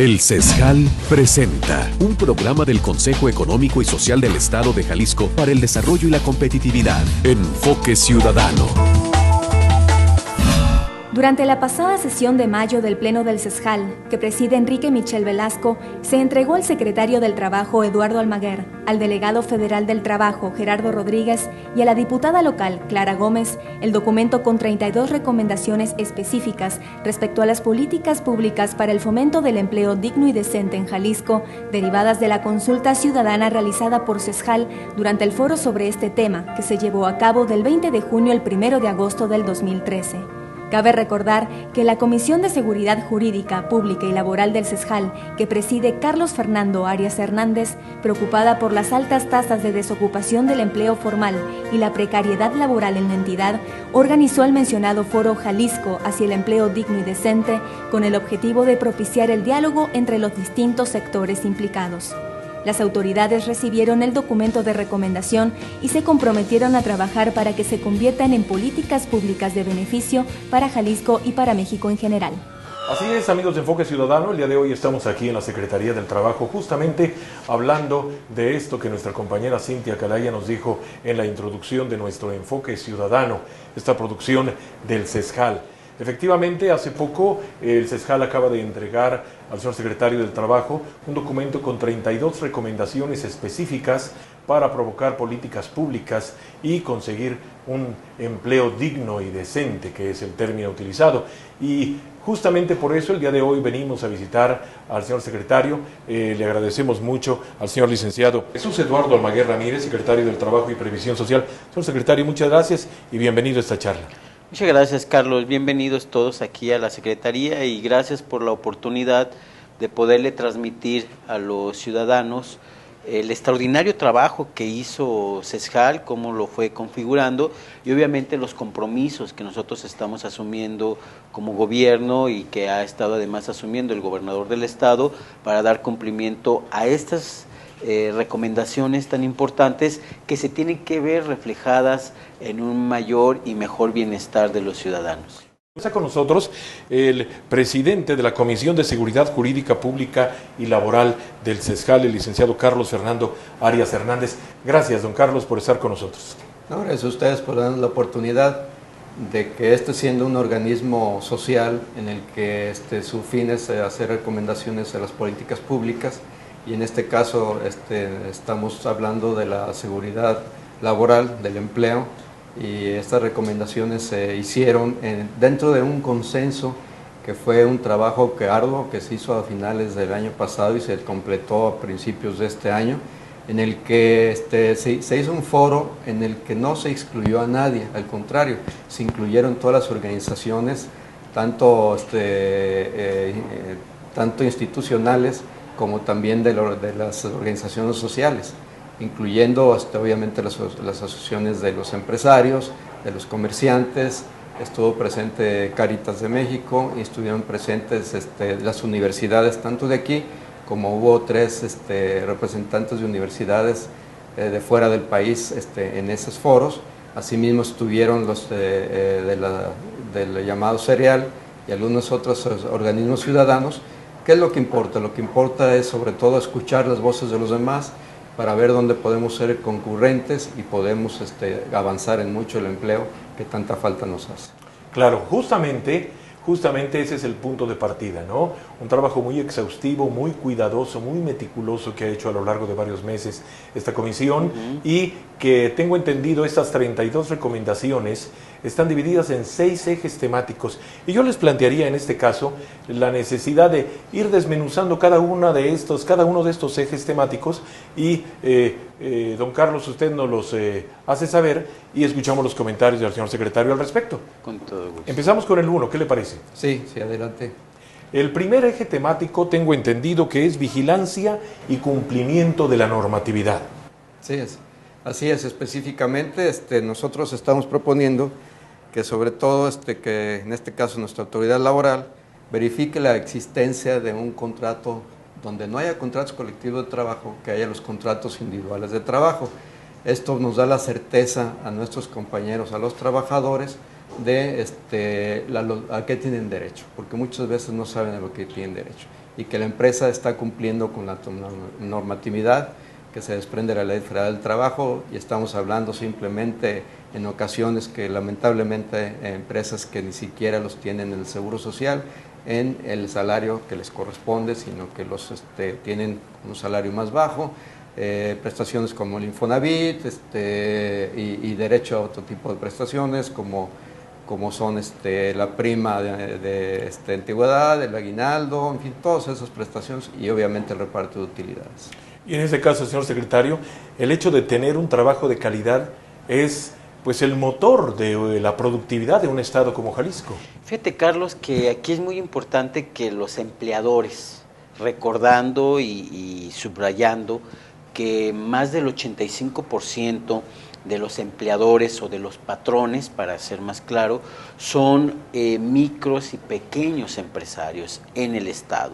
El CESJAL presenta un programa del Consejo Económico y Social del Estado de Jalisco para el desarrollo y la competitividad. Enfoque Ciudadano. Durante la pasada sesión de mayo del Pleno del CESJAL, que preside Enrique Michel Velasco, se entregó al secretario del Trabajo, Eduardo Almaguer, al delegado federal del Trabajo, Gerardo Rodríguez, y a la diputada local, Clara Gómez, el documento con 32 recomendaciones específicas respecto a las políticas públicas para el fomento del empleo digno y decente en Jalisco, derivadas de la consulta ciudadana realizada por CESJAL durante el foro sobre este tema, que se llevó a cabo del 20 de junio al 1 de agosto del 2013. Cabe recordar que la Comisión de Seguridad Jurídica, Pública y Laboral del CESJAL, que preside Carlos Fernando Arias Hernández, preocupada por las altas tasas de desocupación del empleo formal y la precariedad laboral en la entidad, organizó el mencionado Foro Jalisco hacia el empleo digno y decente con el objetivo de propiciar el diálogo entre los distintos sectores implicados. Las autoridades recibieron el documento de recomendación y se comprometieron a trabajar para que se conviertan en políticas públicas de beneficio para Jalisco y para México en general. Así es, amigos de Enfoque Ciudadano, el día de hoy estamos aquí en la Secretaría del Trabajo justamente hablando de esto que nuestra compañera Cintia Calaya nos dijo en la introducción de nuestro Enfoque Ciudadano, esta producción del CESJAL. Efectivamente, hace poco el CESJAL acaba de entregar al señor secretario del Trabajo un documento con 32 recomendaciones específicas para provocar políticas públicas y conseguir un empleo digno y decente, que es el término utilizado. Y justamente por eso el día de hoy venimos a visitar al señor secretario. Le agradecemos mucho al señor licenciado Jesús Eduardo Almaguer Ramírez, secretario del Trabajo y Previsión Social. Señor secretario, muchas gracias y bienvenido a esta charla. Muchas gracias, Carlos. Bienvenidos todos aquí a la Secretaría y gracias por la oportunidad de poderle transmitir a los ciudadanos el extraordinario trabajo que hizo CESJAL, cómo lo fue configurando y obviamente los compromisos que nosotros estamos asumiendo como gobierno y que ha estado además asumiendo el gobernador del estado para dar cumplimiento a estas recomendaciones tan importantes que se tienen que ver reflejadas en un mayor y mejor bienestar de los ciudadanos. Está con nosotros el presidente de la Comisión de Seguridad Jurídica Pública y Laboral del CESJAL, el licenciado Carlos Fernando Arias Hernández. Gracias, don Carlos, por estar con nosotros. No, gracias a ustedes por darnos la oportunidad de que siendo un organismo social en el que su fin es hacer recomendaciones a las políticas públicas, y en este caso estamos hablando de la seguridad laboral, del empleo, y estas recomendaciones se hicieron dentro de un consenso que fue un trabajo arduo que se hizo a finales del año pasado y se completó a principios de este año, en el que se hizo un foro en el que no se excluyó a nadie, al contrario, se incluyeron todas las organizaciones, tanto institucionales como también de las organizaciones sociales, incluyendo obviamente las asociaciones de los empresarios, de los comerciantes. Estuvo presente Cáritas de México y estuvieron presentes las universidades, tanto de aquí como hubo 3 representantes de universidades de fuera del país en esos foros. Asimismo estuvieron los del llamado CEREAL y algunos otros organismos ciudadanos. ¿Qué es lo que importa? Lo que importa es sobre todo escuchar las voces de los demás para ver dónde podemos ser concurrentes y podemos avanzar en mucho el empleo que tanta falta nos hace. Claro, justamente ese es el punto de partida, ¿no? Un trabajo muy exhaustivo, muy cuidadoso, muy meticuloso que ha hecho a lo largo de varios meses esta comisión y que tengo entendido estas 32 recomendaciones están divididas en 6 ejes temáticos y yo les plantearía en este caso la necesidad de ir desmenuzando cada uno de estos ejes temáticos y don Carlos, usted nos los hace saber y escuchamos los comentarios del señor secretario al respecto. Con todo gusto. Empezamos con el 1, ¿qué le parece? Sí, adelante. El primer eje temático tengo entendido que es vigilancia y cumplimiento de la normatividad. Sí, así es, específicamente nosotros estamos proponiendo que sobre todo que en este caso nuestra autoridad laboral verifique la existencia de un contrato donde no haya contratos colectivos de trabajo, que haya los contratos individuales de trabajo. Esto nos da la certeza a nuestros compañeros, a los trabajadores, de a qué tienen derecho, porque muchas veces no saben a lo que tienen derecho. y que la empresa está cumpliendo con la normatividad que se desprende de la Ley Federal del Trabajo, y estamos hablando simplemente en ocasiones que lamentablemente empresas que ni siquiera los tienen en el Seguro Social, en el salario que les corresponde, sino que los tienen un salario más bajo, prestaciones como el Infonavit y derecho a otro tipo de prestaciones como son la prima de antigüedad, el aguinaldo, en fin, todas esas prestaciones y obviamente el reparto de utilidades. Y en ese caso, señor secretario, el hecho de tener un trabajo de calidad es pues el motor de la productividad de un estado como Jalisco. Fíjate, Carlos, que aquí es muy importante que los empleadores, recordando y subrayando que más del 85% de los empleadores o de los patrones, para ser más claro, son micros y pequeños empresarios en el estado,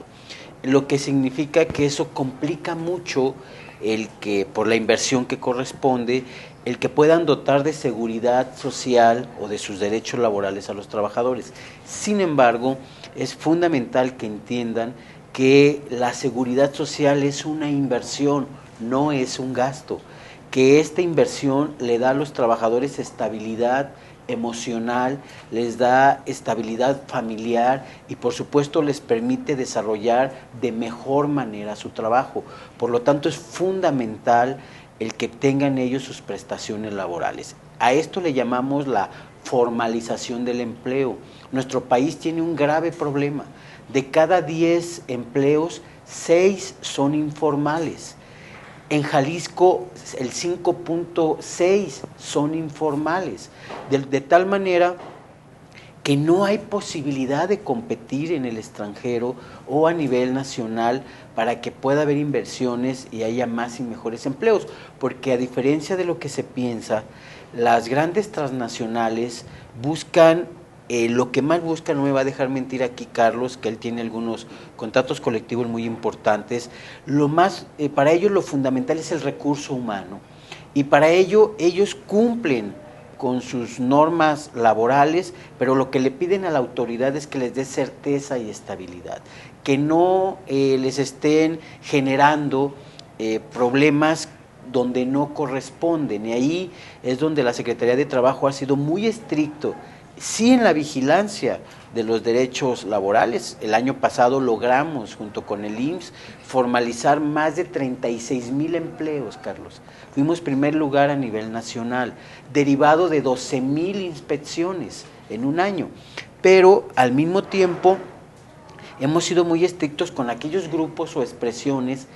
lo que significa que eso complica mucho el que, por la inversión que corresponde, el que puedan dotar de seguridad social o de sus derechos laborales a los trabajadores. Sin embargo, es fundamental que entiendan que la seguridad social es una inversión, no es un gasto, que esta inversión le da a los trabajadores estabilidad emocional, les da estabilidad familiar y por supuesto les permite desarrollar de mejor manera su trabajo. Por lo tanto, es fundamental el que tengan ellos sus prestaciones laborales. A esto le llamamos la formalización del empleo. Nuestro país tiene un grave problema. De cada 10 empleos, 6 son informales. En Jalisco, el 5.6 son informales, de tal manera que no hay posibilidad de competir en el extranjero o a nivel nacional para que pueda haber inversiones y haya más y mejores empleos, porque a diferencia de lo que se piensa, las grandes transnacionales buscan, lo que más buscan, no me va a dejar mentir aquí Carlos, que él tiene algunos contratos colectivos muy importantes, para ellos lo fundamental es el recurso humano, y para ello ellos cumplen con sus normas laborales, pero lo que le piden a la autoridad es que les dé certeza y estabilidad, que no les estén generando problemas donde no corresponden, y ahí es donde la Secretaría de Trabajo ha sido muy estricto, sí en la vigilancia de los derechos laborales. El año pasado logramos, junto con el IMSS, formalizar más de 36,000 empleos, Carlos. Fuimos primer lugar a nivel nacional, derivado de 12,000 inspecciones en un año. Pero al mismo tiempo hemos sido muy estrictos con aquellos grupos o expresiones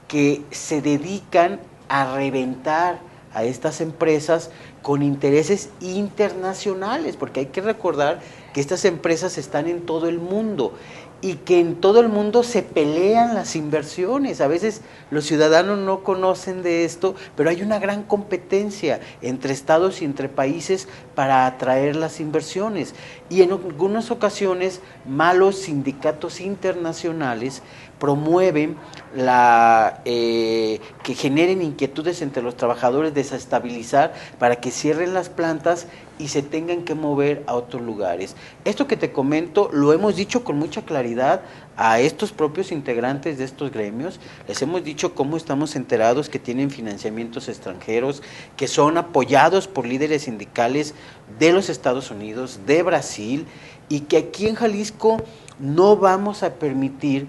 que se dedican a reventar a estas empresas con intereses internacionales, porque hay que recordar que estas empresas están en todo el mundo y que en todo el mundo se pelean las inversiones. A veces los ciudadanos no conocen de esto, pero hay una gran competencia entre estados y entre países para atraer las inversiones. Y en algunas ocasiones, malos sindicatos internacionales promueven que generen inquietudes entre los trabajadores, desestabilizar para que cierren las plantas y se tengan que mover a otros lugares. Esto que te comento lo hemos dicho con mucha claridad a estos propios integrantes de estos gremios, les hemos dicho cómo estamos enterados que tienen financiamientos extranjeros, que son apoyados por líderes sindicales de los Estados Unidos, de Brasil, y que aquí en Jalisco no vamos a permitir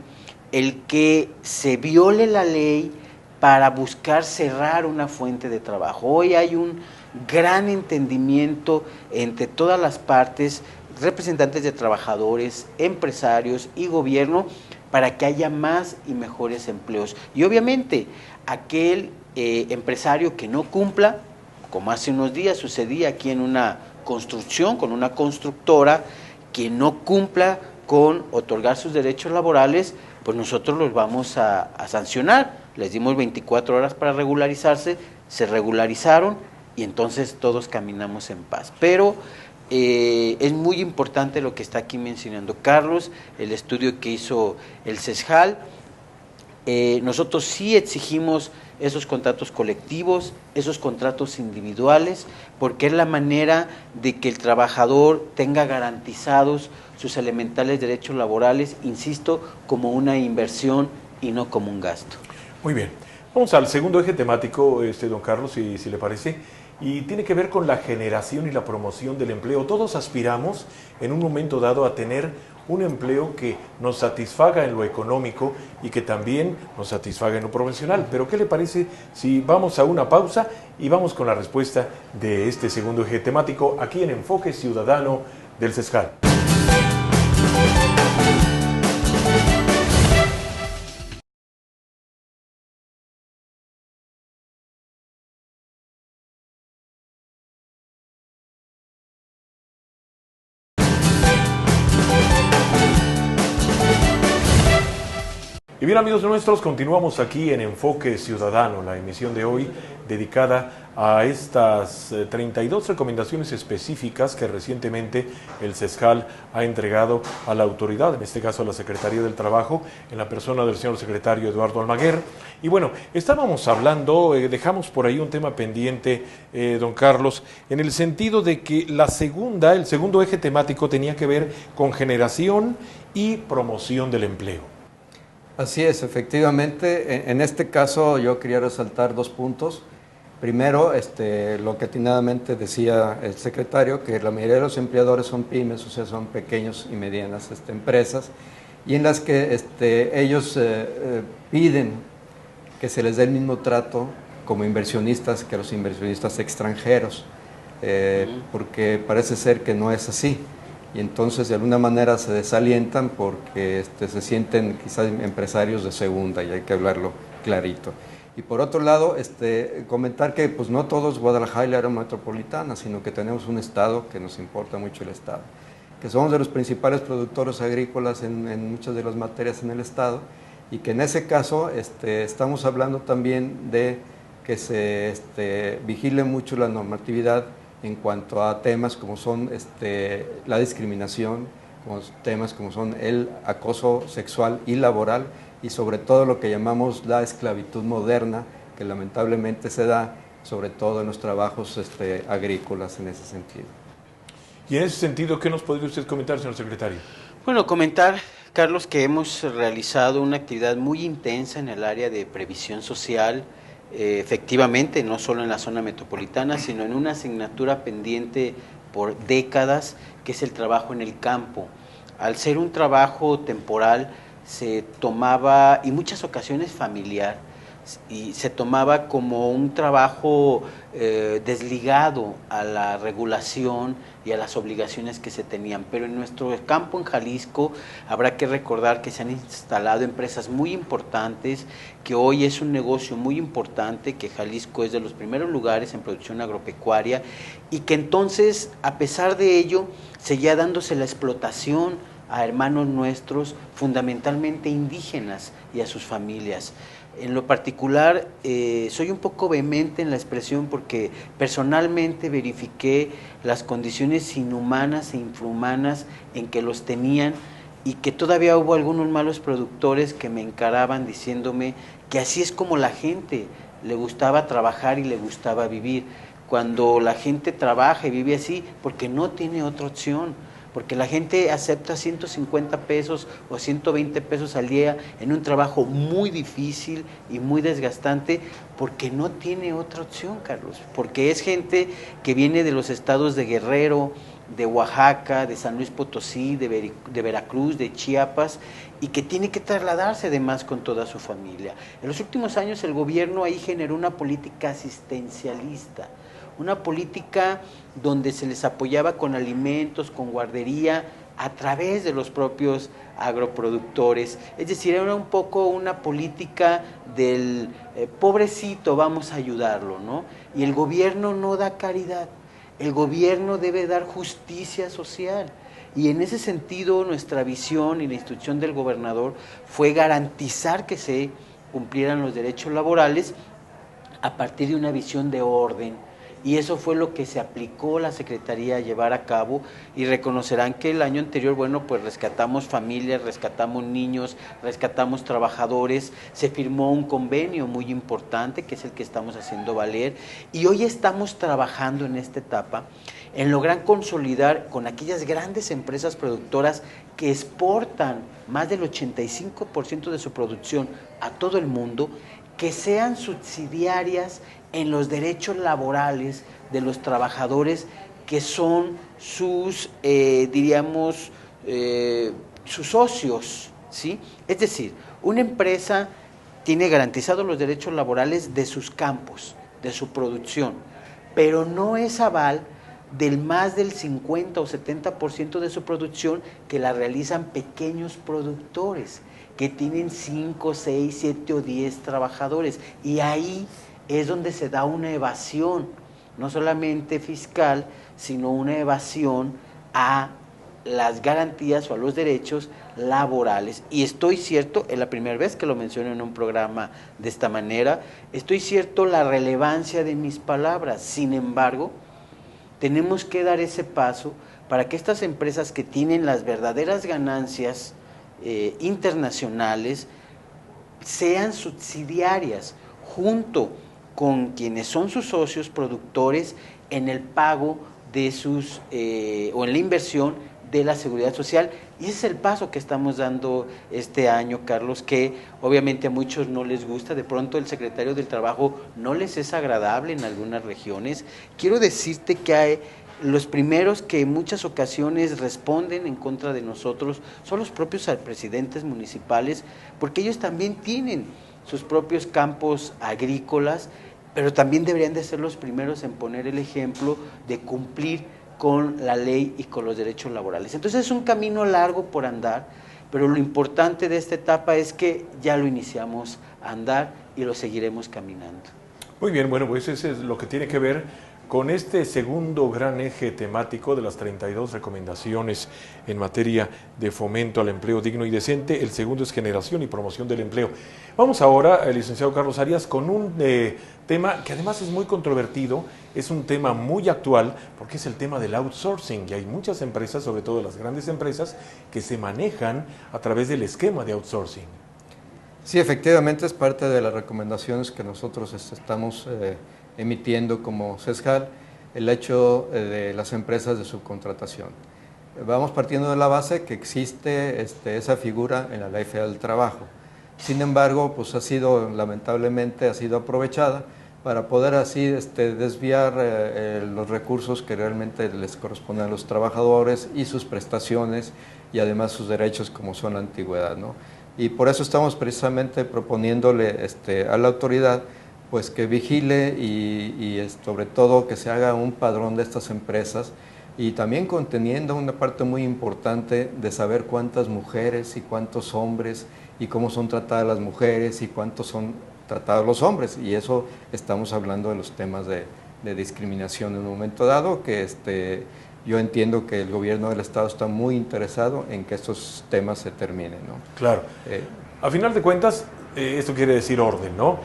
el que se viole la ley para buscar cerrar una fuente de trabajo. Hoy hay un gran entendimiento entre todas las partes, representantes de trabajadores, empresarios y gobierno, para que haya más y mejores empleos. Y obviamente, aquel empresario que no cumpla, como hace unos días sucedía aquí en una construcción, con una constructora, que no cumpla con otorgar sus derechos laborales, pues nosotros los vamos a sancionar. Les dimos 24 horas para regularizarse, se regularizaron y entonces todos caminamos en paz. Pero es muy importante lo que está aquí mencionando Carlos, el estudio que hizo el CESJAL, Nosotros sí exigimos esos contratos colectivos, esos contratos individuales, porque es la manera de que el trabajador tenga garantizados sus elementales derechos laborales, insisto, como una inversión y no como un gasto. Muy bien. Vamos al segundo eje temático, don Carlos, si le parece, y tiene que ver con la generación y la promoción del empleo. Todos aspiramos en un momento dado a tener un empleo que nos satisfaga en lo económico y que también nos satisfaga en lo profesional. Pero ¿qué le parece si vamos a una pausa y vamos con la respuesta de este segundo eje temático aquí en Enfoque Ciudadano del CESJAL? Y bien, amigos nuestros, continuamos aquí en Enfoque Ciudadano, la emisión de hoy dedicada a estas 32 recomendaciones específicas que recientemente el CESJAL ha entregado a la autoridad, en este caso a la Secretaría del Trabajo, en la persona del señor secretario Eduardo Almaguer. Y bueno, estábamos hablando, dejamos por ahí un tema pendiente, don Carlos, en el sentido de que el segundo eje temático tenía que ver con generación y promoción del empleo. Así es, efectivamente. En este caso yo quería resaltar 2 puntos. Primero, lo que atinadamente decía el secretario, que la mayoría de los empleadores son pymes, o sea, son pequeños y medianas empresas, y en las que ellos piden que se les dé el mismo trato como inversionistas que a los inversionistas extranjeros, porque parece ser que no es así. Y entonces de alguna manera se desalientan porque se sienten quizás empresarios de segunda, y hay que hablarlo clarito. Y por otro lado, comentar que pues no todo es Guadalajara y la área metropolitana, sino que tenemos un estado que nos importa mucho el estado, que somos de los principales productores agrícolas en muchas de las materias en el estado, y que en ese caso estamos hablando también de que se vigile mucho la normatividad en cuanto a temas como son la discriminación, como temas como son el acoso sexual y laboral, y sobre todo lo que llamamos la esclavitud moderna, que lamentablemente se da sobre todo en los trabajos agrícolas en ese sentido. Y en ese sentido, ¿qué nos podría usted comentar, señor secretario? Bueno, comentar, Carlos, que hemos realizado una actividad muy intensa en el área de previsión social, efectivamente, no solo en la zona metropolitana, sino en una asignatura pendiente por décadas, que es el trabajo en el campo. Al ser un trabajo temporal, se tomaba, y muchas ocasiones familiar, y se tomaba como un trabajo desligado a la regulación y a las obligaciones que se tenían. Pero en nuestro campo en Jalisco habrá que recordar que se han instalado empresas muy importantes, que hoy es un negocio muy importante, que Jalisco es de los primeros lugares en producción agropecuaria, y que entonces, a pesar de ello, seguía dándose la explotación a hermanos nuestros, fundamentalmente indígenas, y a sus familias. En lo particular, soy un poco vehemente en la expresión porque personalmente verifiqué las condiciones inhumanas e infrahumanas en que los tenían, y que todavía hubo algunos malos productores que me encaraban diciéndome que así es como la gente le gustaba trabajar y le gustaba vivir, cuando la gente trabaja y vive así porque no tiene otra opción, porque la gente acepta 150 pesos o 120 pesos al día en un trabajo muy difícil y muy desgastante, porque no tiene otra opción, Carlos, porque es gente que viene de los estados de Guerrero, de Oaxaca, de San Luis Potosí, de Veracruz, de Chiapas, y que tiene que trasladarse además con toda su familia. En los últimos años el gobierno ahí generó una política asistencialista, una política donde se les apoyaba con alimentos, con guardería, a través de los propios agroproductores. Es decir, era un poco una política del pobrecito, vamos a ayudarlo, ¿no? Y el gobierno no da caridad, el gobierno debe dar justicia social. Y en ese sentido, nuestra visión y la instrucción del gobernador fue garantizar que se cumplieran los derechos laborales a partir de una visión de orden, y eso fue lo que se aplicó la Secretaría a llevar a cabo, y reconocerán que el año anterior, bueno, pues rescatamos familias, rescatamos niños, rescatamos trabajadores, se firmó un convenio muy importante que es el que estamos haciendo valer, y hoy estamos trabajando en esta etapa en lograr consolidar con aquellas grandes empresas productoras que exportan más del 85% de su producción a todo el mundo, que sean subsidiarias en los derechos laborales de los trabajadores que son sus, sus socios, ¿sí? Es decir, una empresa tiene garantizados los derechos laborales de sus campos, de su producción, pero no es aval del más del 50 o 70% de su producción que la realizan pequeños productores, que tienen 5, 6, 7 o 10 trabajadores, y ahí es donde se da una evasión, no solamente fiscal, sino una evasión a las garantías o a los derechos laborales. Y estoy cierto, es la primera vez que lo menciono en un programa de esta manera, estoy cierto la relevancia de mis palabras. Sin embargo, tenemos que dar ese paso para que estas empresas que tienen las verdaderas ganancias internacionales sean subsidiarias junto con quienes son sus socios productores en el pago de sus o en la inversión de la seguridad social. Y ese es el paso que estamos dando este año, Carlos, que obviamente a muchos no les gusta, de pronto el secretario del Trabajo no les es agradable en algunas regiones. Quiero decirte que hay los primeros que en muchas ocasiones responden en contra de nosotros son los propios presidentes municipales, porque ellos también tienen sus propios campos agrícolas, pero también deberían de ser los primeros en poner el ejemplo de cumplir con la ley y con los derechos laborales. Entonces es un camino largo por andar, pero lo importante de esta etapa es que ya lo iniciamos a andar y lo seguiremos caminando. Muy bien, bueno, pues eso es lo que tiene que ver con este segundo gran eje temático de las 32 recomendaciones en materia de fomento al empleo digno y decente. El segundo es generación y promoción del empleo. Vamos ahora, licenciado Carlos Arias, con un tema que además es muy controvertido, es un tema muy actual, porque es el tema del outsourcing, y hay muchas empresas, sobre todo las grandes empresas, que se manejan a través del esquema de outsourcing. Sí, efectivamente es parte de las recomendaciones que nosotros estamos emitiendo como CESJAL, el hecho de las empresas de subcontratación. Vamos partiendo de la base que existe esa figura en la Ley Federal del Trabajo. Sin embargo, pues lamentablemente ha sido aprovechada para poder así desviar los recursos que realmente les corresponden a los trabajadores y sus prestaciones y además sus derechos como son la antigüedad, ¿no? Y por eso estamos precisamente proponiéndole a la autoridad pues que vigile y sobre todo que se haga un padrón de estas empresas y también conteniendo una parte muy importante de saber cuántas mujeres y cuántos hombres y cómo son tratadas las mujeres y cuántos son tratados los hombres, y eso estamos hablando de los temas de discriminación en un momento dado, que yo entiendo que el gobierno del Estado está muy interesado en que estos temas se terminen, ¿no? Claro. A final de cuentas, esto quiere decir orden, ¿no?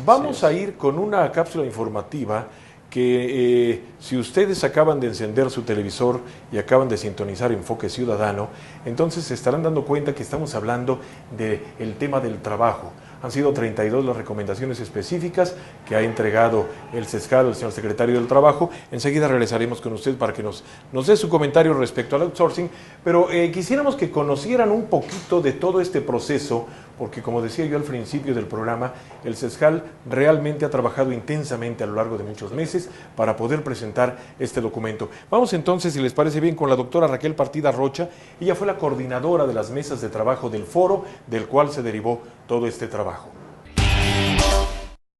Vamos a ir con una cápsula informativa que si ustedes acaban de encender su televisor y acaban de sintonizar Enfoque Ciudadano, entonces se estarán dando cuenta que estamos hablando del tema del trabajo. Han sido 32 las recomendaciones específicas que ha entregado el CESJAL, el señor secretario del Trabajo. Enseguida regresaremos con usted para que nos dé su comentario respecto al outsourcing, pero quisiéramos que conocieran un poquito de todo este proceso, porque como decía yo al principio del programa, el CESJAL realmente ha trabajado intensamente a lo largo de muchos meses para poder presentar este documento. Vamos entonces, si les parece bien, con la doctora Raquel Partida Rocha. Ella fue la coordinadora de las mesas de trabajo del foro, del cual se derivó todo este trabajo.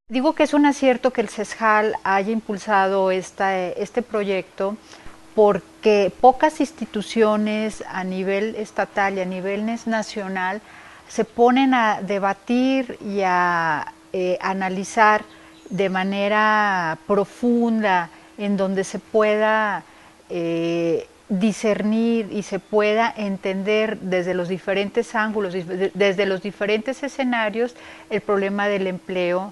Digo que es un acierto que el CESJAL haya impulsado este proyecto, porque pocas instituciones a nivel estatal y a nivel nacional se ponen a debatir y a analizar de manera profunda, en donde se pueda discernir y se pueda entender desde los diferentes ángulos, desde los diferentes escenarios, el problema del empleo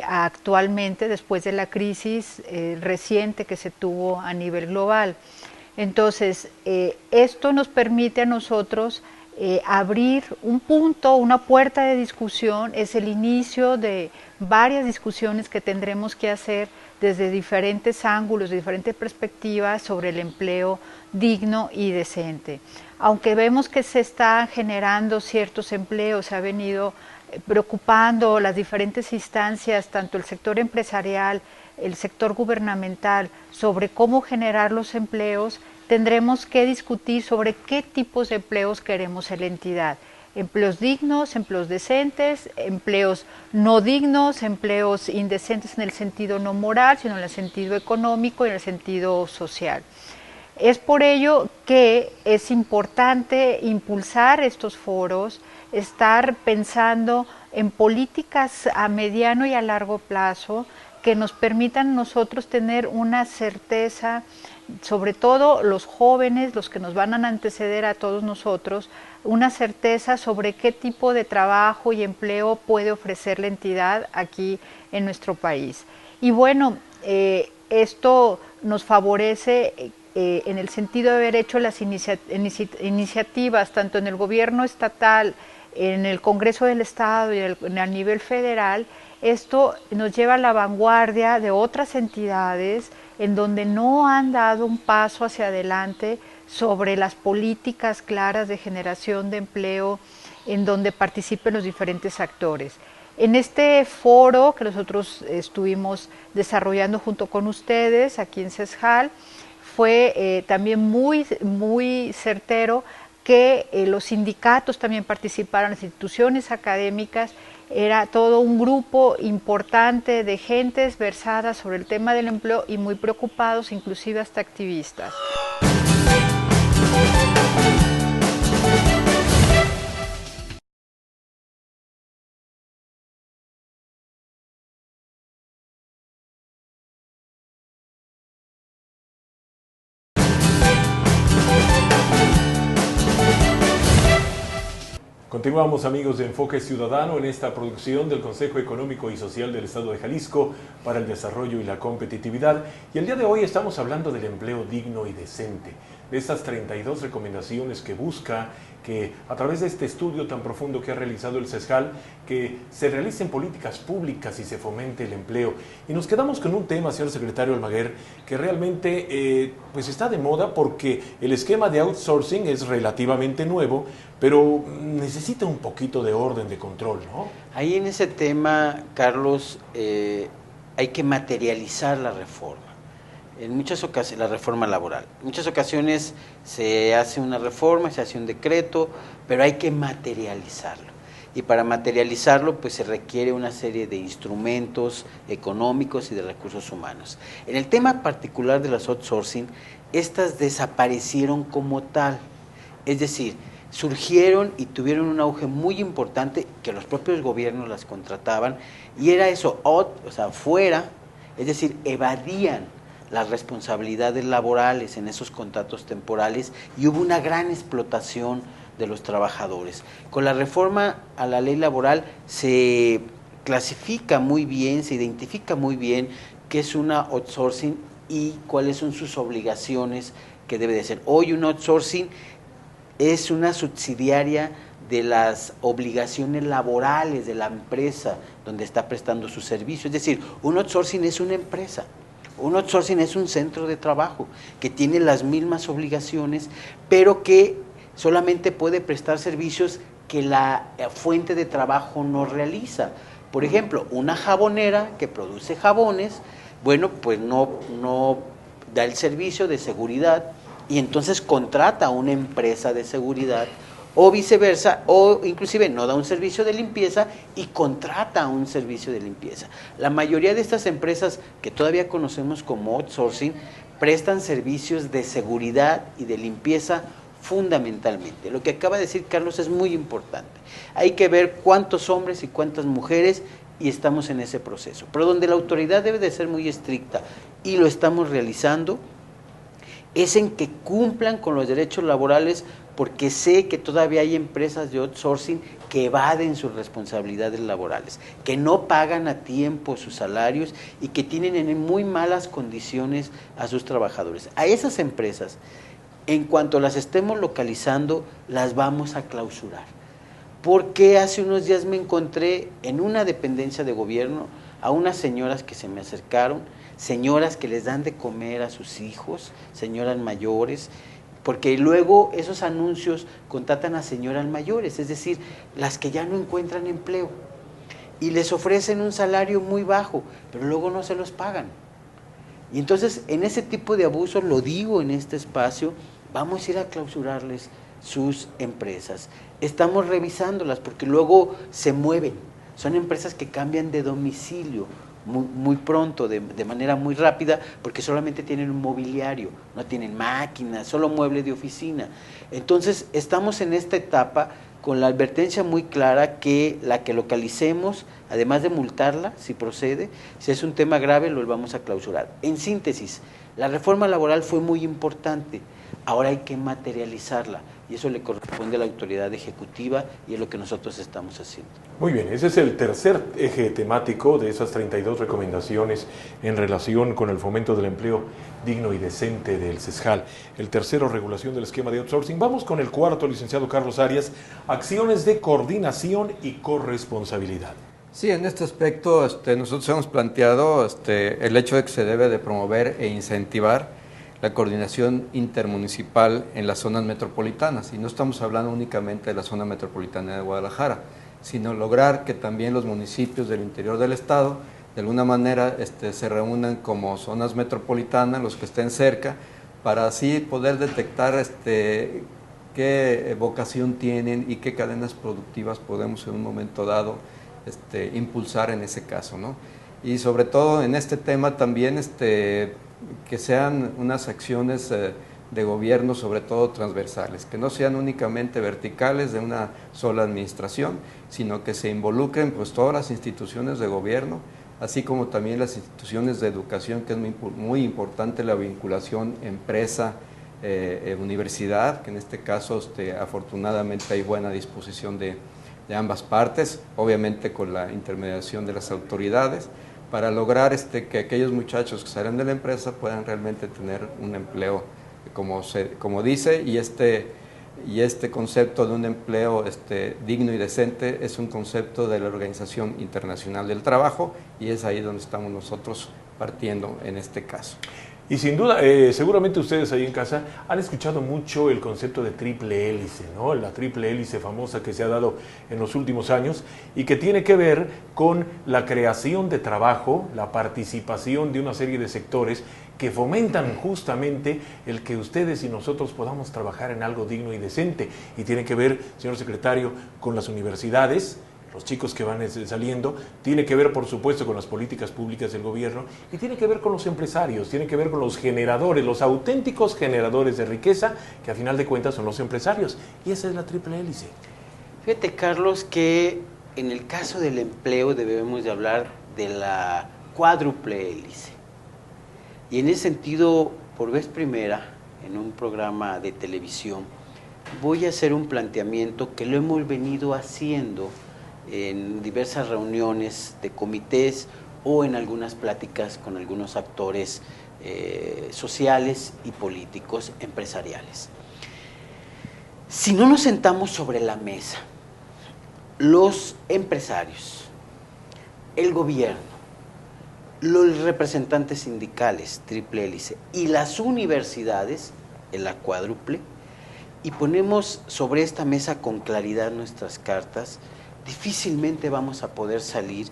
actualmente después de la crisis reciente que se tuvo a nivel global. Entonces, esto nos permite a nosotros abrir un punto, una puerta de discusión, es el inicio de varias discusiones que tendremos que hacer desde diferentes ángulos, de diferentes perspectivas sobre el empleo digno y decente. Aunque vemos que se están generando ciertos empleos, se ha venido preocupando las diferentes instancias, tanto el sector empresarial, el sector gubernamental, sobre cómo generar los empleos, tendremos que discutir sobre qué tipos de empleos queremos en la entidad. Empleos dignos, empleos decentes, empleos no dignos, empleos indecentes en el sentido no moral, sino en el sentido económico y en el sentido social. Es por ello que es importante impulsar estos foros, estar pensando en políticas a mediano y a largo plazo que nos permitan nosotros tener una certeza, sobre todo los jóvenes, los que nos van a anteceder a todos nosotros, una certeza sobre qué tipo de trabajo y empleo puede ofrecer la entidad aquí en nuestro país. Y bueno, esto nos favorece en el sentido de haber hecho las iniciativas tanto en el gobierno estatal, en el Congreso del Estado y a nivel federal. Esto nos lleva a la vanguardia de otras entidades en donde no han dado un paso hacia adelante sobre las políticas claras de generación de empleo en donde participen los diferentes actores. En este foro que nosotros estuvimos desarrollando junto con ustedes aquí en CESJAL, fue también muy certero que los sindicatos también participaron, las instituciones académicas, era todo un grupo importante de gentes versadas sobre el tema del empleo y muy preocupados, inclusive hasta activistas. Continuamos, amigos de Enfoque Ciudadano, en esta producción del Consejo Económico y Social del Estado de Jalisco para el Desarrollo y la Competitividad. Y el día de hoy estamos hablando del empleo digno y decente, de estas 32 recomendaciones que busca que a través de este estudio tan profundo que ha realizado el CESJAL, que se realicen políticas públicas y se fomente el empleo. Y nos quedamos con un tema, señor secretario Almaguer, que realmente pues está de moda porque el esquema de outsourcing es relativamente nuevo, pero necesita un poquito de orden, de control, ¿no? Ahí en ese tema, Carlos, hay que materializar la reforma. En muchas ocasiones, la reforma laboral. En muchas ocasiones se hace una reforma, se hace un decreto, pero hay que materializarlo. Y para materializarlo, pues se requiere una serie de instrumentos económicos y de recursos humanos. En el tema particular de las outsourcing, estas desaparecieron como tal. Es decir, surgieron y tuvieron un auge muy importante que los propios gobiernos las contrataban, y era eso, o sea, fuera, es decir, evadían las responsabilidades laborales en esos contratos temporales y hubo una gran explotación de los trabajadores. Con la reforma a la ley laboral se clasifica muy bien, se identifica muy bien qué es una outsourcing y cuáles son sus obligaciones que debe de ser. Hoy un outsourcing es una subsidiaria de las obligaciones laborales de la empresa donde está prestando su servicio. Es decir, un outsourcing es una empresa. Un outsourcing es un centro de trabajo que tiene las mismas obligaciones, pero que solamente puede prestar servicios que la fuente de trabajo no realiza. Por ejemplo, una jabonera que produce jabones, bueno, pues no da el servicio de seguridad y entonces contrata a una empresa de seguridad, o viceversa, o inclusive no da un servicio de limpieza y contrata un servicio de limpieza. La mayoría de estas empresas que todavía conocemos como outsourcing prestan servicios de seguridad y de limpieza fundamentalmente. Lo que acaba de decir Carlos es muy importante. Hay que ver cuántos hombres y cuántas mujeres, y estamos en ese proceso. Pero donde la autoridad debe de ser muy estricta, y lo estamos realizando, es en que cumplan con los derechos laborales, porque sé que todavía hay empresas de outsourcing que evaden sus responsabilidades laborales, que no pagan a tiempo sus salarios y que tienen en muy malas condiciones a sus trabajadores. A esas empresas, en cuanto las estemos localizando, las vamos a clausurar. Porque hace unos días me encontré en una dependencia de gobierno a unas señoras que se me acercaron, señoras que les dan de comer a sus hijos, señoras mayores, porque luego esos anuncios contratan a señoras mayores, es decir, las que ya no encuentran empleo, y les ofrecen un salario muy bajo, pero luego no se los pagan. Y entonces, en ese tipo de abusos, lo digo en este espacio, vamos a ir a clausurarles sus empresas. Estamos revisándolas porque luego se mueven. Son empresas que cambian de domicilio muy pronto, de manera muy rápida, porque solamente tienen un mobiliario, no tienen máquinas, solo muebles de oficina. Entonces, estamos en esta etapa con la advertencia muy clara que la que localicemos, además de multarla, si procede, si es un tema grave, lo vamos a clausurar. En síntesis, la reforma laboral fue muy importante, ahora hay que materializarla, y eso le corresponde a la autoridad ejecutiva y es lo que nosotros estamos haciendo. Muy bien, ese es el tercer eje temático de esas 32 recomendaciones en relación con el fomento del empleo digno y decente del CESJAL. El tercero, regulación del esquema de outsourcing. Vamos con el cuarto, licenciado Carlos Arias, acciones de coordinación y corresponsabilidad. Sí, en este aspecto nosotros hemos planteado el hecho de que se debe de promover e incentivar la coordinación intermunicipal en las zonas metropolitanas, y no estamos hablando únicamente de la zona metropolitana de Guadalajara, sino lograr que también los municipios del interior del estado de alguna manera se reúnan como zonas metropolitanas, los que estén cerca, para así poder detectar qué vocación tienen y qué cadenas productivas podemos en un momento dado impulsar en ese caso, ¿no? Y sobre todo en este tema también que sean unas acciones de gobierno, sobre todo transversales, que no sean únicamente verticales de una sola administración, sino que se involucren pues todas las instituciones de gobierno, así como también las instituciones de educación, que es muy importante la vinculación empresa, universidad, que en este caso afortunadamente hay buena disposición de ambas partes, obviamente con la intermediación de las autoridades, para lograr que aquellos muchachos que salen de la empresa puedan realmente tener un empleo como dice, y este concepto de un empleo digno y decente es un concepto de la Organización Internacional del Trabajo, y es ahí donde estamos nosotros partiendo en este caso. Y sin duda, seguramente ustedes ahí en casa han escuchado mucho el concepto de triple hélice, ¿no? La triple hélice famosa que se ha dado en los últimos años y que tiene que ver con la creación de trabajo, la participación de una serie de sectores que fomentan justamente el que ustedes y nosotros podamos trabajar en algo digno y decente. Y tiene que ver, señor secretario, con las universidades, los chicos que van saliendo, tiene que ver por supuesto con las políticas públicas del gobierno y tiene que ver con los empresarios, tiene que ver con los generadores, los auténticos generadores de riqueza, que a final de cuentas son los empresarios, y esa es la triple hélice. Fíjate, Carlos, que en el caso del empleo debemos de hablar de la cuádruple hélice, y en ese sentido, por vez primera, en un programa de televisión, voy a hacer un planteamiento que lo hemos venido haciendo en diversas reuniones de comités o en algunas pláticas con algunos actores sociales y políticos empresariales. Si no nos sentamos sobre la mesa, los empresarios, el gobierno, los representantes sindicales, triple hélice, y las universidades, en la cuádruple, y ponemos sobre esta mesa con claridad nuestras cartas, difícilmente vamos a poder salir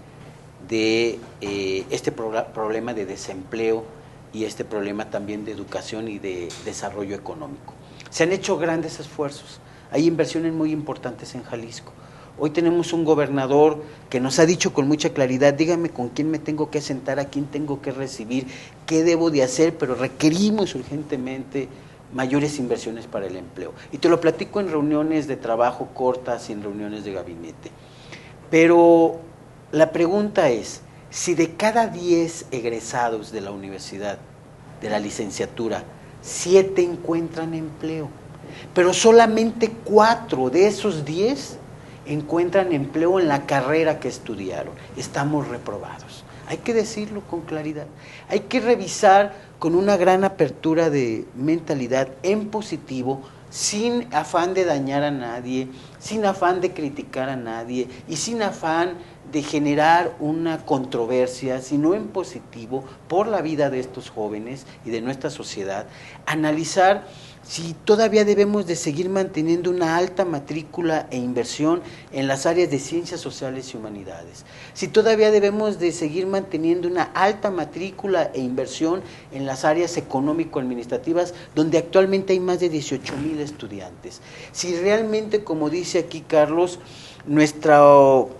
de este problema de desempleo y este problema también de educación y de desarrollo económico. Se han hecho grandes esfuerzos, hay inversiones muy importantes en Jalisco. Hoy tenemos un gobernador que nos ha dicho con mucha claridad, dígame con quién me tengo que sentar, a quién tengo que recibir, qué debo de hacer, pero requerimos urgentemente mayores inversiones para el empleo. Y te lo platico en reuniones de trabajo cortas y en reuniones de gabinete. Pero la pregunta es, si de cada 10 egresados de la universidad, de la licenciatura, 7 encuentran empleo, pero solamente 4 de esos 10 encuentran empleo en la carrera que estudiaron. Estamos reprobados. Hay que decirlo con claridad. Hay que revisar con una gran apertura de mentalidad en positivo, sin afán de dañar a nadie, sin afán de criticar a nadie y sin afán de generar una controversia, sino en positivo, por la vida de estos jóvenes y de nuestra sociedad, analizar si todavía debemos de seguir manteniendo una alta matrícula e inversión en las áreas de ciencias sociales y humanidades, si todavía debemos de seguir manteniendo una alta matrícula e inversión en las áreas económico-administrativas, donde actualmente hay más de 18,000 estudiantes, si realmente, como dice aquí Carlos, nuestro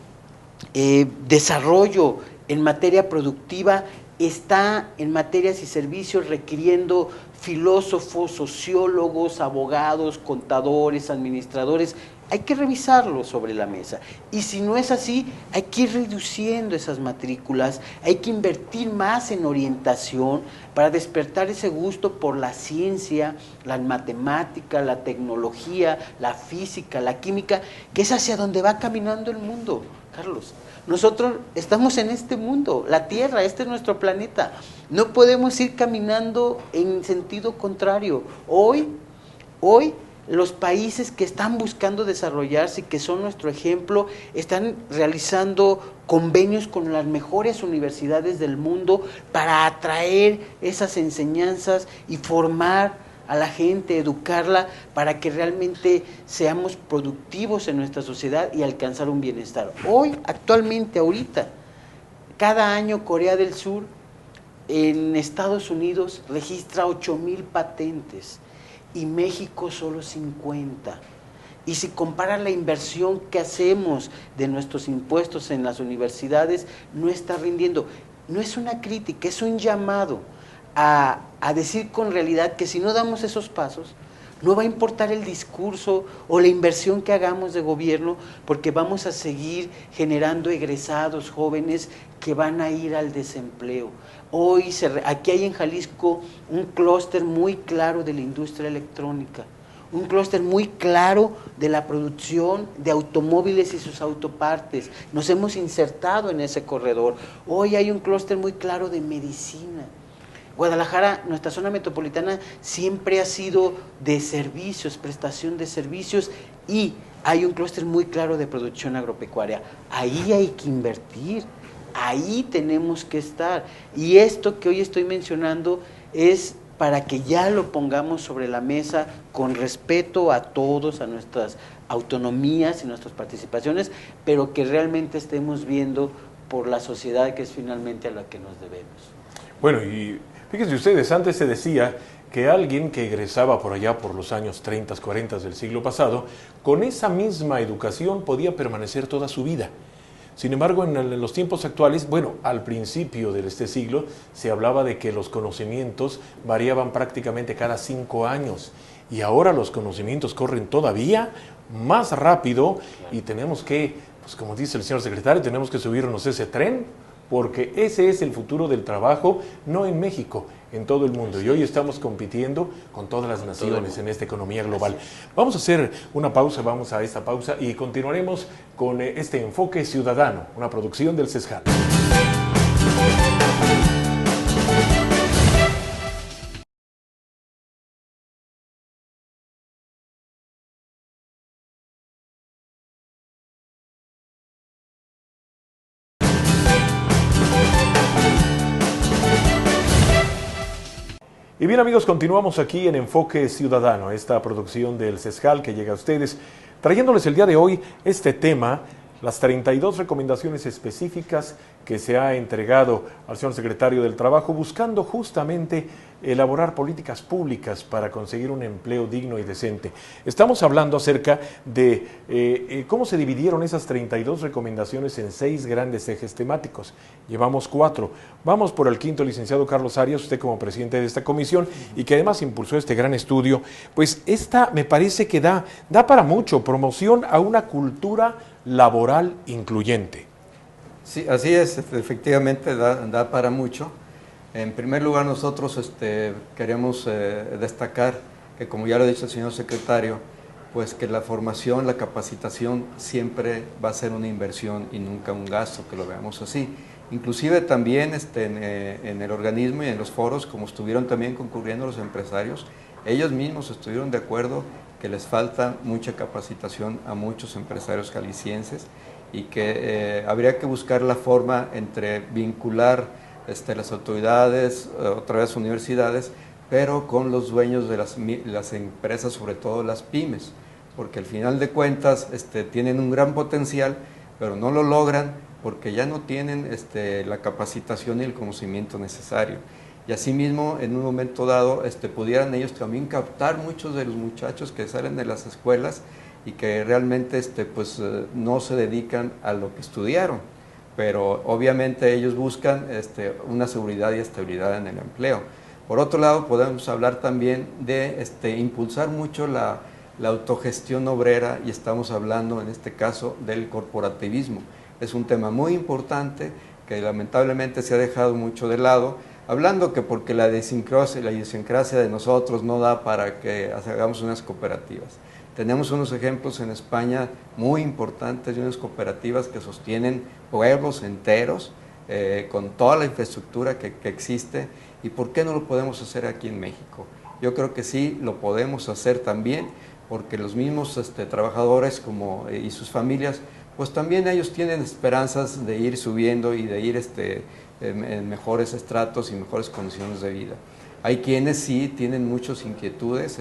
desarrollo en materia productiva está en materias y servicios requiriendo filósofos, sociólogos, abogados, contadores, administradores. Hay que revisarlo sobre la mesa. Y si no es así, hay que ir reduciendo esas matrículas, hay que invertir más en orientación para despertar ese gusto por la ciencia, la matemática, la tecnología, la física, la química, que es hacia donde va caminando el mundo, Carlos. Nosotros estamos en este mundo, la Tierra, este es nuestro planeta. No podemos ir caminando en sentido contrario. Hoy los países que están buscando desarrollarse y que son nuestro ejemplo, están realizando convenios con las mejores universidades del mundo para atraer esas enseñanzas y formar a la gente, educarla para que realmente seamos productivos en nuestra sociedad y alcanzar un bienestar. Hoy, actualmente, ahorita, cada año Corea del Sur en Estados Unidos registra 8,000 patentes y México solo 50. Y si comparan la inversión que hacemos de nuestros impuestos en las universidades, no está rindiendo. No es una crítica, es un llamado a decir con realidad que si no damos esos pasos, no va a importar el discurso o la inversión que hagamos de gobierno, porque vamos a seguir generando egresados jóvenes que van a ir al desempleo. Hoy, aquí hay en Jalisco un clúster muy claro de la industria electrónica, un clúster muy claro de la producción de automóviles y sus autopartes. Nos hemos insertado en ese corredor. Hoy hay un clúster muy claro de medicina. Guadalajara, nuestra zona metropolitana, siempre ha sido de servicios, prestación de servicios, y hay un clúster muy claro de producción agropecuaria. Ahí hay que invertir, ahí tenemos que estar. Y esto que hoy estoy mencionando es para que ya lo pongamos sobre la mesa con respeto a todos, a nuestras autonomías y nuestras participaciones, pero que realmente estemos viendo por la sociedad, que es finalmente a la que nos debemos. Bueno, y fíjense ustedes, antes se decía que alguien que egresaba por allá por los años 30, 40 del siglo pasado, con esa misma educación podía permanecer toda su vida. Sin embargo, en los tiempos actuales, bueno, al principio de este siglo, se hablaba de que los conocimientos variaban prácticamente cada 5 años. Y ahora los conocimientos corren todavía más rápido y tenemos que, pues como dice el señor secretario, tenemos que subirnos ese tren, porque ese es el futuro del trabajo, no en México, en todo el mundo. Y hoy estamos compitiendo con todas las naciones en esta economía global. Vamos a hacer una pausa, vamos a esta pausa y continuaremos con este enfoque ciudadano, una producción del CESJAL. Y bien amigos, continuamos aquí en Enfoque Ciudadano, esta producción del CESJAL que llega a ustedes, trayéndoles el día de hoy este tema, las 32 recomendaciones específicas que se ha entregado al señor secretario del Trabajo, buscando justamente elaborar políticas públicas para conseguir un empleo digno y decente. Estamos hablando acerca de cómo se dividieron esas 32 recomendaciones en 6 grandes ejes temáticos. Llevamos 4. Vamos por el quinto, licenciado Carlos Arias, usted como presidente de esta comisión y que además impulsó este gran estudio. Pues esta me parece que da para mucho, promoción a una cultura laboral incluyente. Sí, así es, efectivamente da para mucho. En primer lugar, nosotros queremos destacar que, como ya lo ha dicho el señor secretario, pues que la formación, la capacitación siempre va a ser una inversión y nunca un gasto, que lo veamos así. Inclusive también en el organismo y en los foros, como estuvieron también concurriendo los empresarios, ellos mismos estuvieron de acuerdo que les falta mucha capacitación a muchos empresarios jaliscienses y que habría que buscar la forma entre vincular las autoridades, otra vez universidades, pero con los dueños de las empresas, sobre todo las pymes, porque al final de cuentas tienen un gran potencial, pero no lo logran porque ya no tienen la capacitación y el conocimiento necesario. Y asimismo, en un momento dado, pudieran ellos también captar muchos de los muchachos que salen de las escuelas y que realmente no se dedican a lo que estudiaron, pero obviamente ellos buscan una seguridad y estabilidad en el empleo. Por otro lado, podemos hablar también de impulsar mucho la autogestión obrera, y estamos hablando en este caso del corporativismo. Es un tema muy importante que lamentablemente se ha dejado mucho de lado, hablando que porque la idiosincrasia de nosotros no da para que hagamos unas cooperativas. Tenemos unos ejemplos en España muy importantes de unas cooperativas que sostienen pueblos enteros con toda la infraestructura que existe. ¿Y por qué no lo podemos hacer aquí en México? Yo creo que sí lo podemos hacer también, porque los mismos trabajadores y sus familias, pues también ellos tienen esperanzas de ir subiendo y de ir en mejores estratos y mejores condiciones de vida. Hay quienes sí tienen muchas inquietudes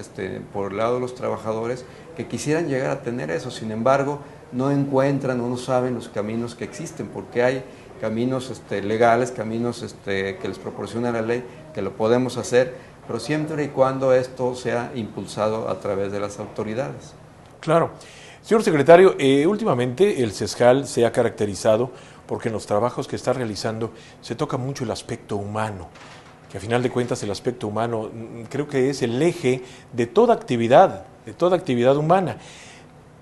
por el lado de los trabajadores que quisieran llegar a tener eso, sin embargo no encuentran o no saben los caminos que existen, porque hay caminos legales, caminos que les proporciona la ley, que lo podemos hacer, pero siempre y cuando esto sea impulsado a través de las autoridades. Claro. Señor secretario, últimamente el CESJAL se ha caracterizado porque en los trabajos que está realizando se toca mucho el aspecto humano, que a final de cuentas el aspecto humano creo que es el eje de toda actividad humana.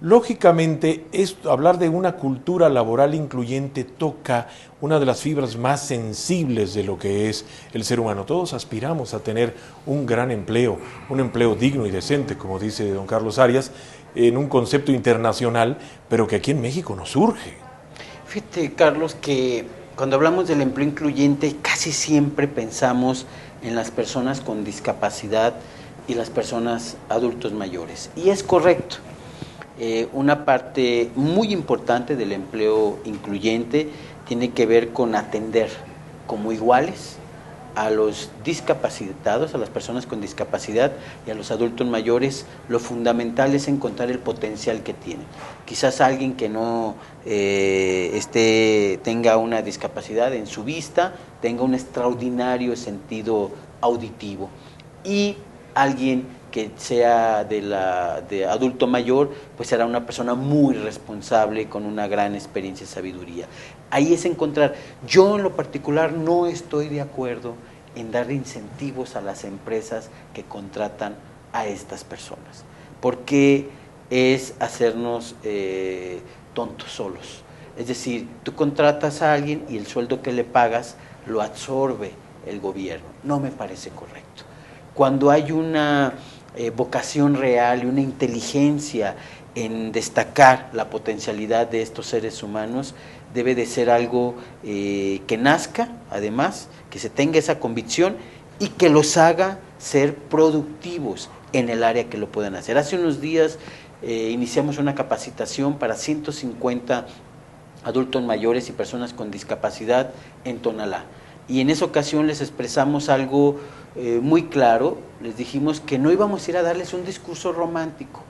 Lógicamente, hablar de una cultura laboral incluyente toca una de las fibras más sensibles de lo que es el ser humano. Todos aspiramos a tener un gran empleo, un empleo digno y decente, como dice don Carlos Arias, en un concepto internacional, pero que aquí en México nos surge. Fíjate, Carlos, que cuando hablamos del empleo incluyente casi siempre pensamos en las personas con discapacidad y las personas adultos mayores. Y es correcto. Una parte muy importante del empleo incluyente tiene que ver con atender como iguales a los discapacitados, a las personas con discapacidad y a los adultos mayores. Lo fundamental es encontrar el potencial que tienen. Quizás alguien que no tenga una discapacidad en su vista, tenga un extraordinario sentido auditivo, y alguien que sea de adulto mayor, pues será una persona muy responsable, con una gran experiencia y sabiduría. Ahí es encontrar. Yo en lo particular no estoy de acuerdo en dar incentivos a las empresas que contratan a estas personas, porque es hacernos tontos solos. Es decir, tú contratas a alguien y el sueldo que le pagas lo absorbe el gobierno. No me parece correcto. Cuando hay una vocación real y una inteligencia en destacar la potencialidad de estos seres humanos, debe de ser algo que nazca, además, que se tenga esa convicción y que los haga ser productivos en el área que lo puedan hacer. Hace unos días iniciamos una capacitación para 150 adultos mayores y personas con discapacidad en Tonalá. Y en esa ocasión les expresamos algo muy claro. Les dijimos que no íbamos a ir a darles un discurso romántico,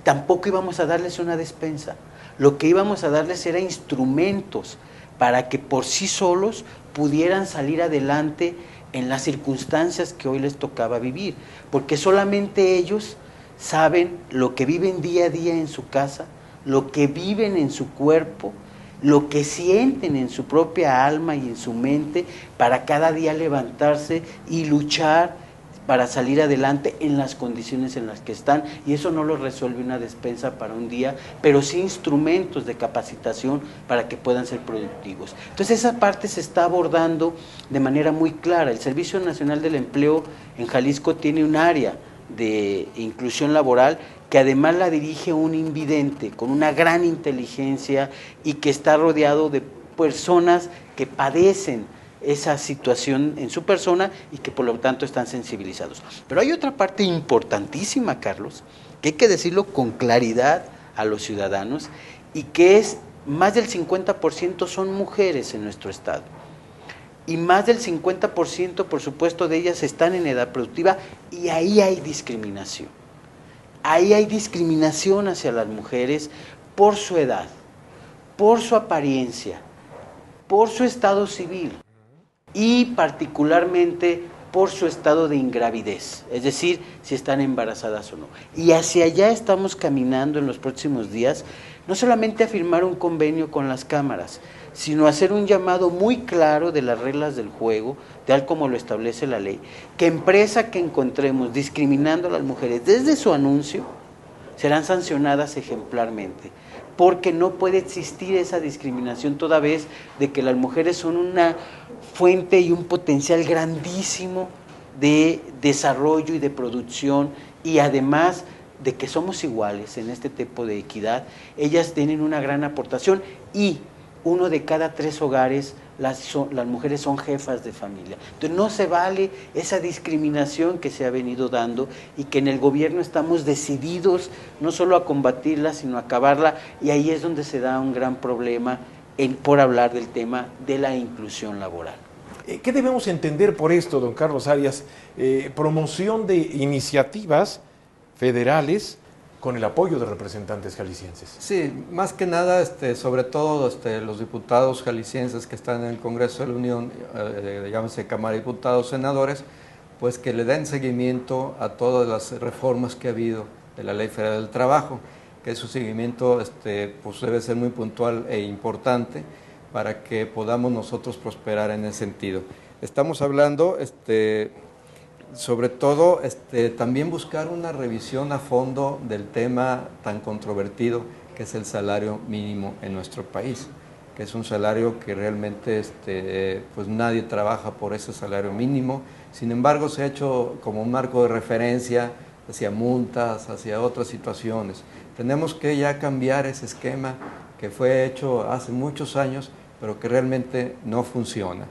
tampoco íbamos a darles una despensa. Lo que íbamos a darles era instrumentos para que por sí solos pudieran salir adelante en las circunstancias que hoy les tocaba vivir, porque solamente ellos saben lo que viven día a día en su casa, lo que viven en su cuerpo, lo que sienten en su propia alma y en su mente, para cada día levantarse y luchar para salir adelante en las condiciones en las que están, y eso no lo resuelve una despensa para un día, pero sí instrumentos de capacitación para que puedan ser productivos. Entonces esa parte se está abordando de manera muy clara. El Servicio Nacional del Empleo en Jalisco tiene un área de inclusión laboral que además la dirige un invidente con una gran inteligencia y que está rodeado de personas que padecen esa situación en su persona y que por lo tanto están sensibilizados. Pero hay otra parte importantísima, Carlos, que hay que decirlo con claridad a los ciudadanos, y que es más del 50% son mujeres en nuestro estado. Y más del 50%, por supuesto, de ellas están en edad productiva, y ahí hay discriminación. Ahí hay discriminación hacia las mujeres por su edad, por su apariencia, por su estado civil y particularmente por su estado de ingravidez, es decir, si están embarazadas o no. Y hacia allá estamos caminando en los próximos días, no solamente a firmar un convenio con las cámaras, sino a hacer un llamado muy claro de las reglas del juego, tal como lo establece la ley, que empresa que encontremos discriminando a las mujeres desde su anuncio, serán sancionadas ejemplarmente, porque no puede existir esa discriminación toda vez de que las mujeres son una fuente y un potencial grandísimo de desarrollo y de producción, y además de que somos iguales en este tipo de equidad, ellas tienen una gran aportación, y 1 de cada 3 hogares las mujeres son jefas de familia. Entonces no se vale esa discriminación que se ha venido dando, y que en el gobierno estamos decididos no solo a combatirla, sino a acabarla, y ahí es donde se da un gran problema por hablar del tema de la inclusión laboral. ¿Qué debemos entender por esto, don Carlos Arias? Promoción de iniciativas federales con el apoyo de representantes jaliscienses. Sí, más que nada, sobre todo los diputados jaliscienses que están en el Congreso de la Unión, llámese Cámara de Diputados, senadores, pues que le den seguimiento a todas las reformas que ha habido de la Ley Federal del Trabajo, que su seguimiento pues debe ser muy puntual e importante para que podamos nosotros prosperar en ese sentido. Estamos hablando sobre todo también buscar una revisión a fondo del tema tan controvertido que es el salario mínimo en nuestro país, que es un salario que realmente pues nadie trabaja por ese salario mínimo. Sin embargo, se ha hecho como un marco de referencia hacia multas, hacia otras situaciones. Tenemos que ya cambiar ese esquema que fue hecho hace muchos años, pero que realmente no funciona.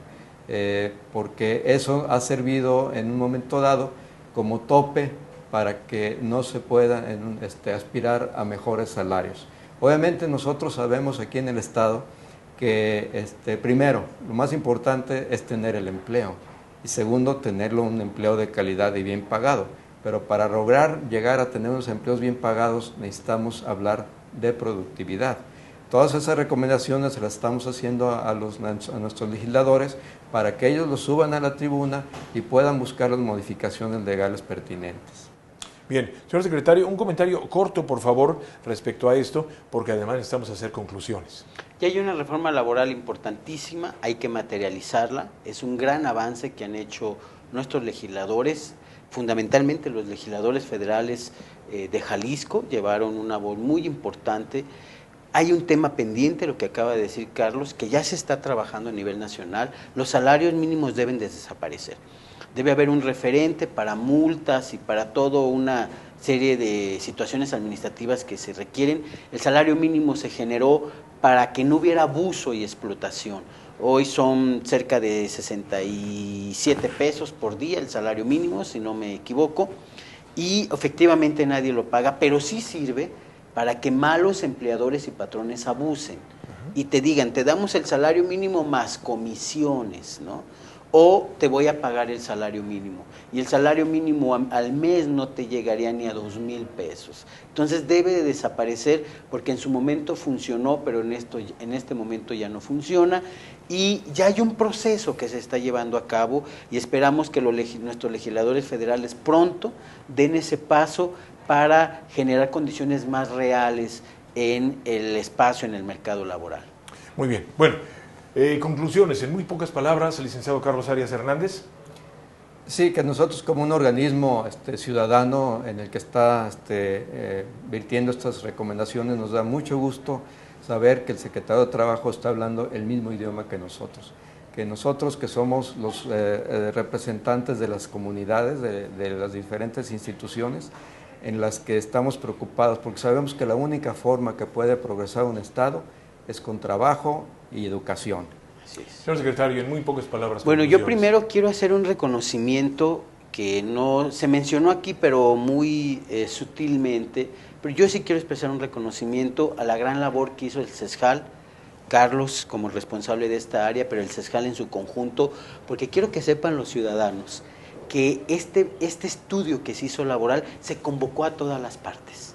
Porque eso ha servido en un momento dado como tope para que no se pueda aspirar a mejores salarios. Obviamente nosotros sabemos aquí en el Estado que primero, lo más importante es tener el empleo, y segundo, tenerlo un empleo de calidad y bien pagado. Pero para lograr llegar a tener unos empleos bien pagados necesitamos hablar de productividad. Todas esas recomendaciones se las estamos haciendo a nuestros legisladores para que ellos los suban a la tribuna y puedan buscar las modificaciones legales pertinentes. Bien, señor secretario, un comentario corto, por favor, respecto a esto, porque además necesitamos hacer conclusiones. Ya hay una reforma laboral importantísima, hay que materializarla, es un gran avance que han hecho nuestros legisladores, fundamentalmente los legisladores federales de Jalisco, llevaron una voz muy importante. Hay un tema pendiente, lo que acaba de decir Carlos, que ya se está trabajando a nivel nacional. Los salarios mínimos deben de desaparecer. Debe haber un referente para multas y para toda una serie de situaciones administrativas que se requieren. El salario mínimo se generó para que no hubiera abuso y explotación. Hoy son cerca de 67 pesos por día el salario mínimo, si no me equivoco, y efectivamente nadie lo paga, pero sí sirve para que malos empleadores y patrones abusen y te digan, te damos el salario mínimo más comisiones, ¿no? O te voy a pagar el salario mínimo. Y el salario mínimo al mes no te llegaría ni a 2,000 pesos. Entonces debe de desaparecer porque en su momento funcionó, pero en este momento ya no funciona. Y ya hay un proceso que se está llevando a cabo y esperamos que nuestros legisladores federales pronto den ese paso para generar condiciones más reales en el espacio, en el mercado laboral. Muy bien. Bueno, conclusiones, en muy pocas palabras, licenciado Carlos Arias Hernández. Sí, que nosotros como un organismo ciudadano en el que está virtiendo estas recomendaciones, nos da mucho gusto saber que el secretario de Trabajo está hablando el mismo idioma que nosotros que somos los representantes de las comunidades, de las diferentes instituciones en las que estamos preocupados, porque sabemos que la única forma que puede progresar un Estado es con trabajo y educación. Así es. Señor secretario, en muy pocas palabras. Bueno, yo primero quiero hacer un reconocimiento que no se mencionó aquí, pero muy sutilmente, pero yo sí quiero expresar un reconocimiento a la gran labor que hizo el CESJAL, Carlos como responsable de esta área, pero el CESJAL en su conjunto, porque quiero que sepan los ciudadanos que este estudio que se hizo laboral se convocó a todas las partes,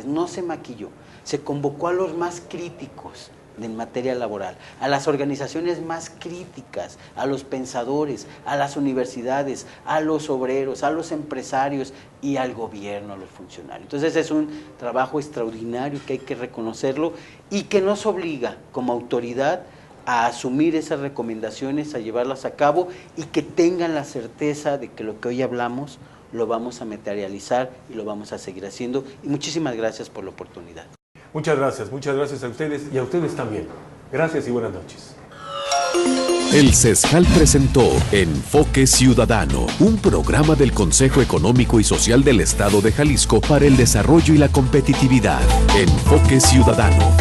no se maquilló, se convocó a los más críticos en materia laboral, a las organizaciones más críticas, a los pensadores, a las universidades, a los obreros, a los empresarios y al gobierno, a los funcionarios. Entonces es un trabajo extraordinario que hay que reconocerlo y que nos obliga como autoridad a asumir esas recomendaciones, a llevarlas a cabo y que tengan la certeza de que lo que hoy hablamos lo vamos a materializar y lo vamos a seguir haciendo. Y muchísimas gracias por la oportunidad. Muchas gracias a ustedes y a ustedes también. Gracias y buenas noches. El CESJAL presentó Enfoque Ciudadano, un programa del Consejo Económico y Social del Estado de Jalisco para el desarrollo y la competitividad. Enfoque Ciudadano.